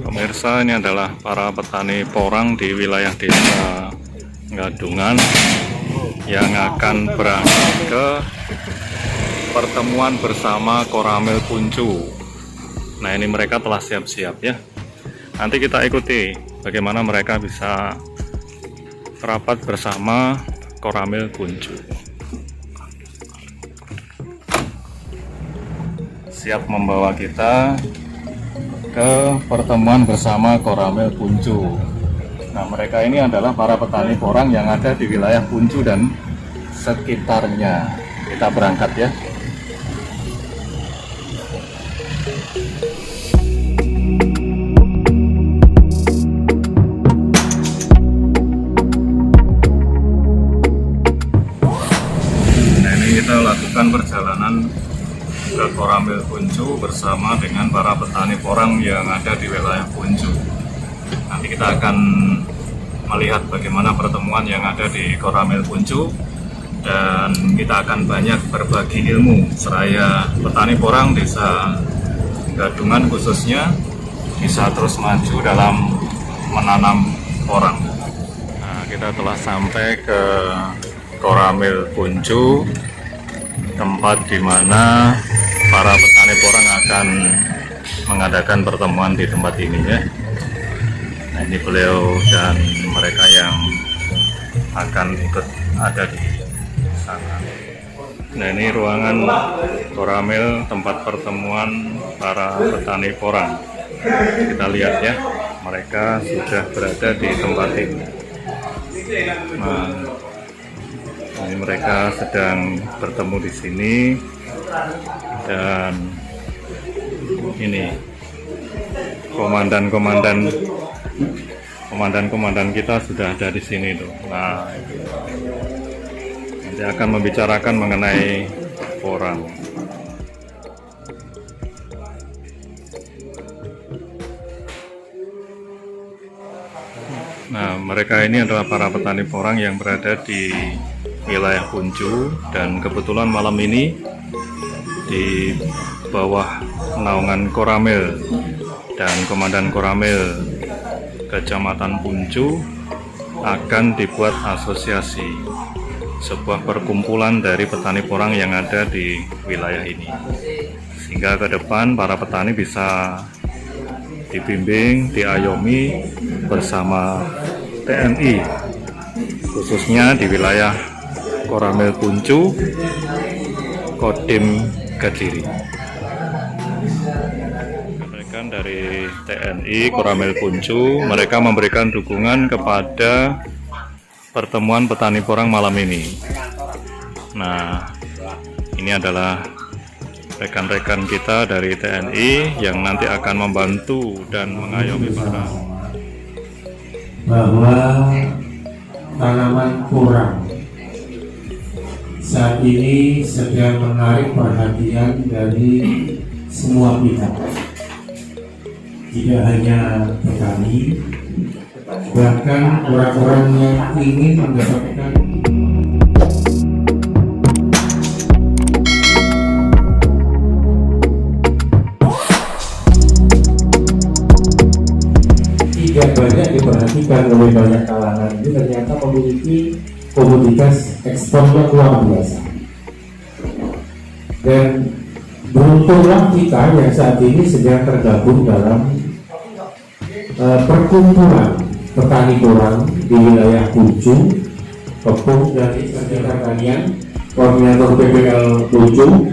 Pemirsa, ini adalah para petani porang di wilayah desa Gadungan yang akan berangkat ke pertemuan bersama Koramil Puncu. Nah, ini mereka telah siap-siap ya. Nanti kita ikuti bagaimana mereka bisa rapat bersama Koramil Puncu. Siap membawa kita ke pertemuan bersama Koramil Puncu. Nah, mereka ini adalah para petani porang yang ada di wilayah Puncu dan sekitarnya. Kita berangkat ya. Nah, ini kita lakukan perjalanan ke Koramil Puncu bersama dengan para petani porang yang ada di wilayah Puncu. Nanti kita akan melihat bagaimana pertemuan yang ada di Koramil Puncu dan kita akan banyak berbagi ilmu seraya petani porang desa Gadungan khususnya bisa terus maju dalam menanam porang. Nah, kita telah sampai ke Koramil Puncu, tempat di mana para petani porang akan mengadakan pertemuan di tempat ini ya. Nah, ini beliau dan mereka yang akan ikut ada di sana. Nah, ini ruangan Koramil, tempat pertemuan para petani porang. Kita lihat ya, mereka sudah berada di tempat ini. Nah, ini mereka sedang bertemu di sini dan ini komandan kita sudah ada di sini tuh. Nah, nanti akan membicarakan mengenai porang. Nah, mereka ini adalah para petani porang yang berada di wilayah Puncu dan kebetulan malam ini di bawah naungan Koramil dan Komandan Koramil Kecamatan Puncu akan dibuat asosiasi, sebuah perkumpulan dari petani porang yang ada di wilayah ini, sehingga ke depan para petani bisa dibimbing, diayomi bersama TNI khususnya di wilayah Koramil Puncu, Kodim Kediri. Dari TNI Koramil Puncu, mereka memberikan dukungan kepada pertemuan petani porang malam ini. Nah, ini adalah rekan-rekan kita dari TNI yang nanti akan membantu dan mengayomi para bahwa tanaman porang saat ini sedang menarik perhatian dari semua pihak. Tidak hanya petani, bahkan orang-orang yang ingin mendapatkan tidak banyak diperhatikan oleh banyak kalangan. Ini ternyata memiliki komoditas ekspor yang luar biasa. Dan beruntunglah kita yang saat ini sedang tergabung dalam perkumpulan petani porang di wilayah Puncu, Kepung dan Instansi Pertanian, Koordinator PPL Puncu,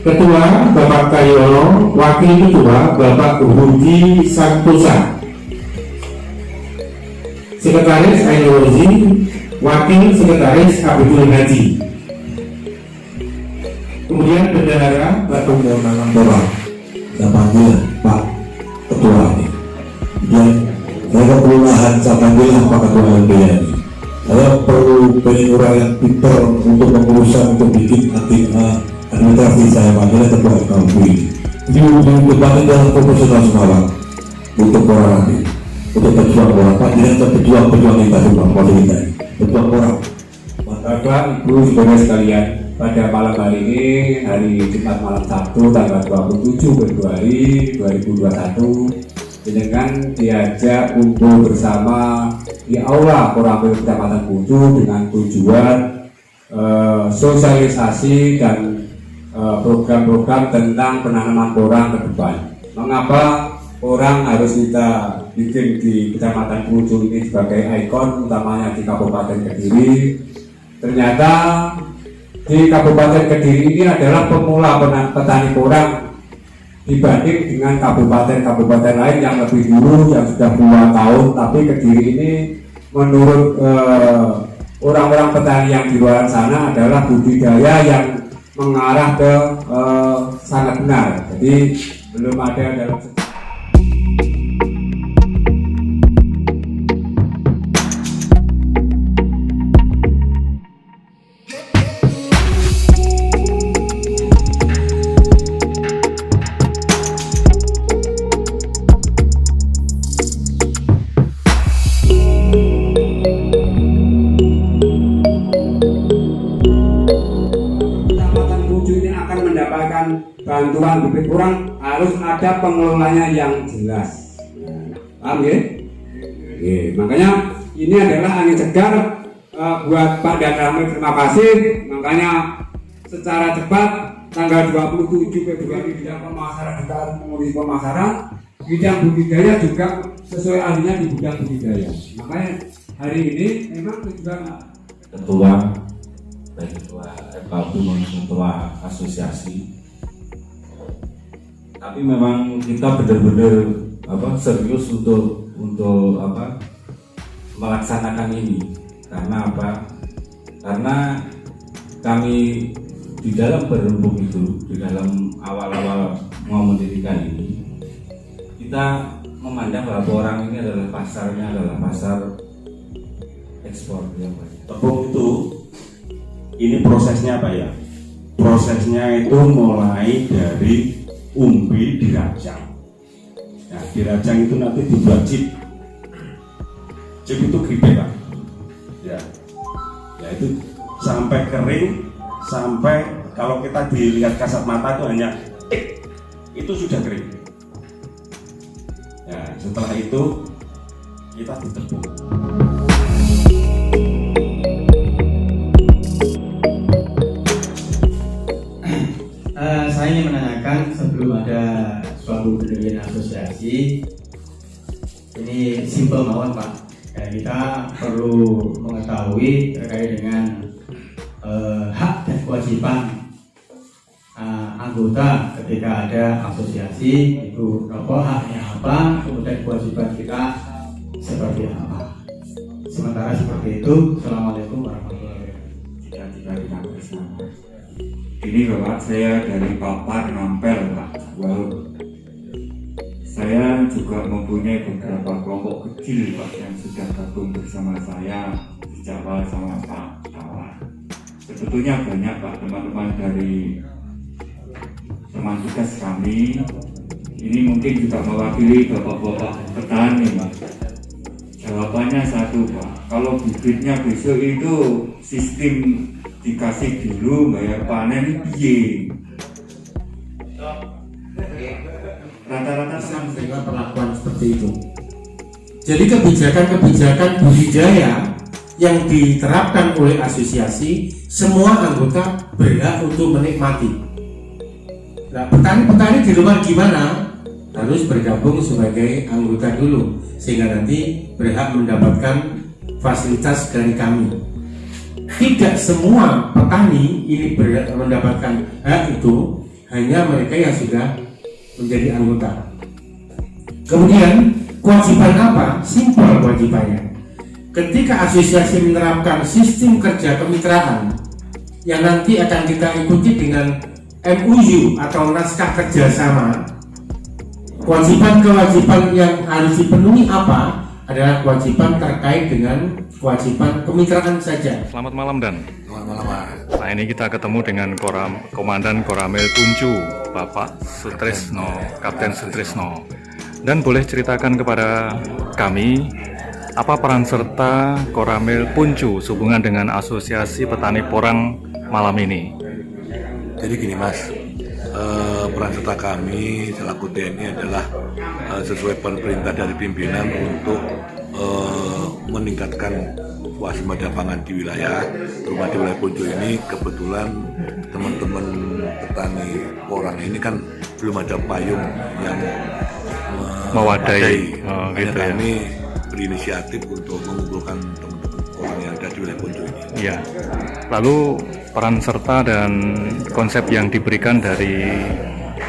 Ketua Bapak Kayono, Wakil Ketua Bapak Budi Santosa, Sekretaris Ainurzi, Wakil Sekretaris Abdul Haji, kemudian Bendahara Batu Menanam Porang. Saya panggil Pak Ketua ini. Dan saya perlu lahan, saya panggil Pak Ketua LBH ini. Saya perlu penyurah yang pintar untuk mengurusan, untuk bikin administrasi. Saya panggil Ketua FKUB ini. Jadi untuk bangun dalam profesional Semarang untuk porang nanti, untuk pejuang porang. Pak Jangan pejuang kita semua, kalau kita ini pejuang porang. Bapak Ibu saudara sekalian, pada malam hari ini, hari Jumat malam Sabtu tanggal 27 Februari 2021, dengan diajak kumpul bersama di Aula Koramil Kecamatan Puncu dengan tujuan sosialisasi dan program-program tentang penanaman porang ke depan. Mengapa porang harus kita bikin di Kecamatan Puncu ini sebagai ikon, utamanya di Kabupaten Kediri? Ternyata di Kabupaten Kediri ini adalah pemula petani porang dibanding dengan kabupaten-kabupaten lain yang lebih dulu yang sudah puluhan tahun. Tapi Kediri ini menurut orang-orang petani yang di luar sana adalah budidaya yang mengarah ke sangat benar. Jadi belum ada dalam bantuan bibit porang harus ada pengelolanya yang jelas. Paham ya? Makanya ini adalah angin segar buat Pak Dan Ramil, terima kasih. Makanya secara cepat tanggal 27 Februari bidang pemasaran kita mengurusi pemasaran, bidang budidaya juga sesuai ahlinya di bidang budidaya. Makanya hari ini memang ketua baik ketua FKB maupun ketua asosiasi. Tapi memang kita benar-benar serius untuk melaksanakan ini. Karena apa? Karena kami di dalam berembuk itu, di dalam awal-awal mau mendirikan ini, kita memandang bahwa porang ini adalah pasarnya adalah pasar ekspor yang banyak. Tepung itu, ini prosesnya apa ya? Prosesnya itu mulai dari umbi dirajang. Nah, dirajang itu nanti dibuat chip. Chip itu keripik, Pak. Ya. Ya itu sampai kering, sampai kalau kita dilihat kasat mata itu hanya itu sudah kering. Ya, setelah itu kita ditepung. Saya ingin menanyakan sebelum ada suatu pendirian asosiasi ini simpel banget Pak. Kita perlu mengetahui terkait dengan hak dan kewajiban anggota ketika ada asosiasi itu haknya apa, kemudian kewajiban kita seperti apa. Sementara seperti itu. Assalamualaikum warahmatullahi wabarakatuh. Ini Bapak, saya dari Papar Nampel Pak. Wow. Saya juga mempunyai beberapa kelompok kecil Pak yang sudah gabung bersama saya di Jawa sama Pak Tawar. Sebetulnya banyak Pak teman-teman dari teman tugas kami. Ini mungkin juga mewakili bapak-bapak petani Pak. Jawabannya satu Pak, kalau bibitnya besok itu sistem dikasih dulu bayar panen piye. Rata-rata menerima perlakuan seperti itu. Jadi kebijakan-kebijakan budidaya yang diterapkan oleh asosiasi, semua anggota berhak untuk menikmati. Nah, petani-petani di luar gimana? Harus bergabung sebagai anggota dulu, sehingga nanti berhak mendapatkan fasilitas dari kami. Tidak semua petani ini berhak mendapatkan hak itu, hanya mereka yang sudah menjadi anggota. Kemudian kewajiban apa? Simpel kewajibannya. Ketika asosiasi menerapkan sistem kerja kemitraan yang nanti akan kita ikuti dengan MOU atau naskah kerjasama, kewajiban-kewajiban yang harus dipenuhi apa? Adalah kewajiban terkait dengan kewajiban kemitraan saja. Selamat malam Dan. Selamat malam Pak. Nah ini kita ketemu dengan Komandan Koramil Puncu, Bapak Sutrisno, Kapten Sutrisno. Dan boleh ceritakan kepada kami apa peran serta Koramil Puncu sehubungan dengan Asosiasi Petani Porang malam ini? Jadi gini Mas, peran serta kami selaku TNI adalah sesuai perintah dari pimpinan untuk meningkatkan waspada pangan di wilayah, terutama di wilayah Puncu ini. Kebetulan teman-teman petani porang ini kan belum ada payung yang Mewadai. Oh, Hanya gitu ya. kami berinisiatif untuk mengumpulkan teman-teman orang yang ada di wilayah Puncu ini. Ya. Lalu peran serta dan konsep yang diberikan dari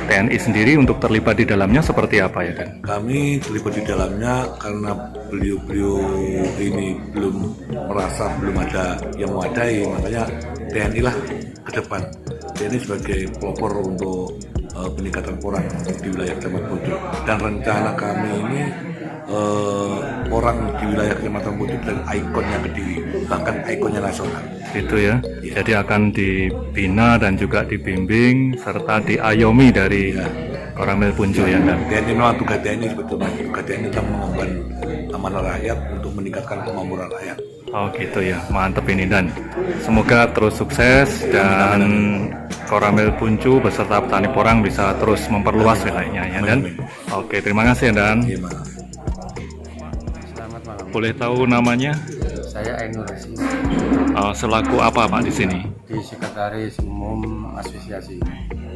TNI sendiri untuk terlibat di dalamnya seperti apa ya kan? Kami terlibat di dalamnya karena beliau-beliau ini belum ada yang mewadai, makanya TNI lah ke depan. TNI sebagai pelopor untuk peningkatan porang di wilayah Kecamatan Puncu. Dan rencana kami ini orang di wilayah Kecamatan Puncu dan ikonnya Kediri, bahkan ikonnya nasional. Itu ya. Jadi akan dibina dan juga dibimbing serta diayomi dari Koramil Puncu ya kan? TNI memang tugas TNI sebetulnya. Tugas TNI itu mengemban amanah rakyat untuk meningkatkan kemakmuran rakyat. Oh gitu ya, mantep ini Dan. Semoga terus sukses dan Koramil Puncu beserta petani porang bisa terus memperluas wilayahnya ya Dan. Oke, terima kasih ya Dan. Iya, Mas. Selamat malam. Boleh tahu namanya? Saya Ainur Rasid, Selaku apa Pak di sini? di Sekretaris Umum Asosiasi.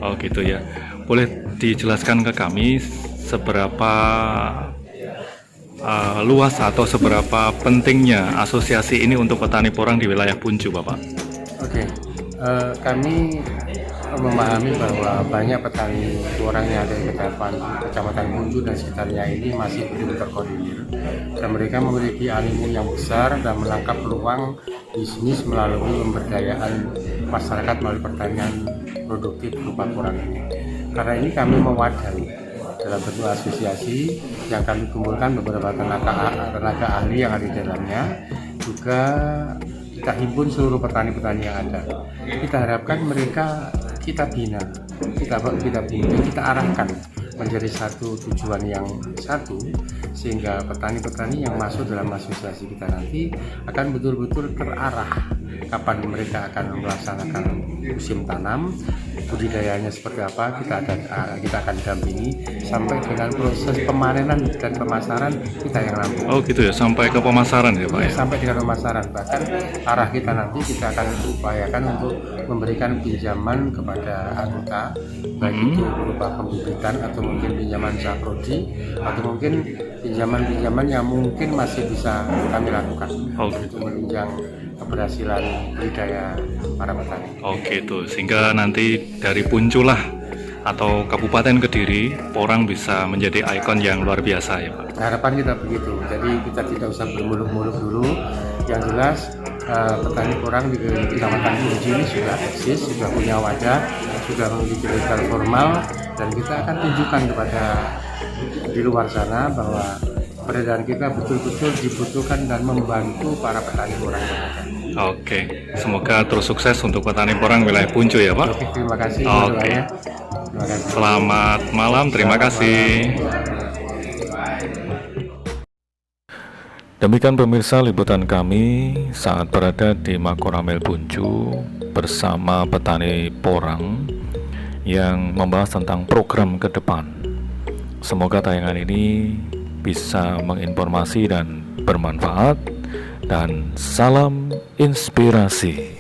Oh gitu ya. Boleh dijelaskan ke kami seberapa luas atau seberapa pentingnya asosiasi ini untuk petani porang di wilayah Puncu, Bapak? Oke, kami memahami bahwa banyak petani porang yang ada di Kecamatan Puncu dan sekitarnya ini masih belum terkoordinir, dan mereka memiliki animo yang besar dan menangkap peluang bisnis melalui pemberdayaan masyarakat melalui pertanian produktif berupa porang ini. Karena ini kami mewadai dalam bentuk asosiasi yang kami kumpulkan beberapa tenaga ahli yang ada di dalamnya, juga kita himpun seluruh petani-petani yang ada. Kita harapkan mereka kita bina, kita bimbing, kita arahkan menjadi satu tujuan yang satu, sehingga petani-petani yang masuk dalam asosiasi kita nanti akan betul-betul terarah kapan mereka akan melaksanakan musim tanam, budidayanya seperti apa, kita akan dampingi sampai dengan proses pemanenan dan pemasaran kita yang rampung. Oh gitu ya, sampai ke pemasaran ya Pak ya? Sampai dengan pemasaran, bahkan arah kita nanti kita akan upayakan untuk memberikan pinjaman kepada anggota, baik itu berupa pembibitan atau mungkin pinjaman saprodi atau mungkin pinjaman-pinjaman yang mungkin masih bisa kami lakukan untuk menunjang keberhasilan budidaya para petani. Oh gitu, sehingga nanti dari Puncu lah atau Kabupaten Kediri, porang bisa menjadi ikon yang luar biasa ya Pak? Harapan kita begitu, jadi kita tidak usah bermuluk-muluk dulu. Yang jelas petani porang di Kecamatan Puncu ini sudah eksis, sudah punya wadah, sudah memiliki legal formal, dan kita akan tunjukkan kepada di luar sana bahwa peredaran kita betul-betul dibutuhkan dan membantu para petani porang yang ada. Oke, semoga terus sukses untuk petani porang wilayah Puncu ya Pak. Oke, terima kasih. Oke. Terima kasih. Selamat malam, terima kasih. Demikian pemirsa liputan kami saat berada di Makoramil Puncu bersama petani porang yang membahas tentang program ke depan. Semoga tayangan ini bisa menginformasi dan bermanfaat, dan salam inspirasi.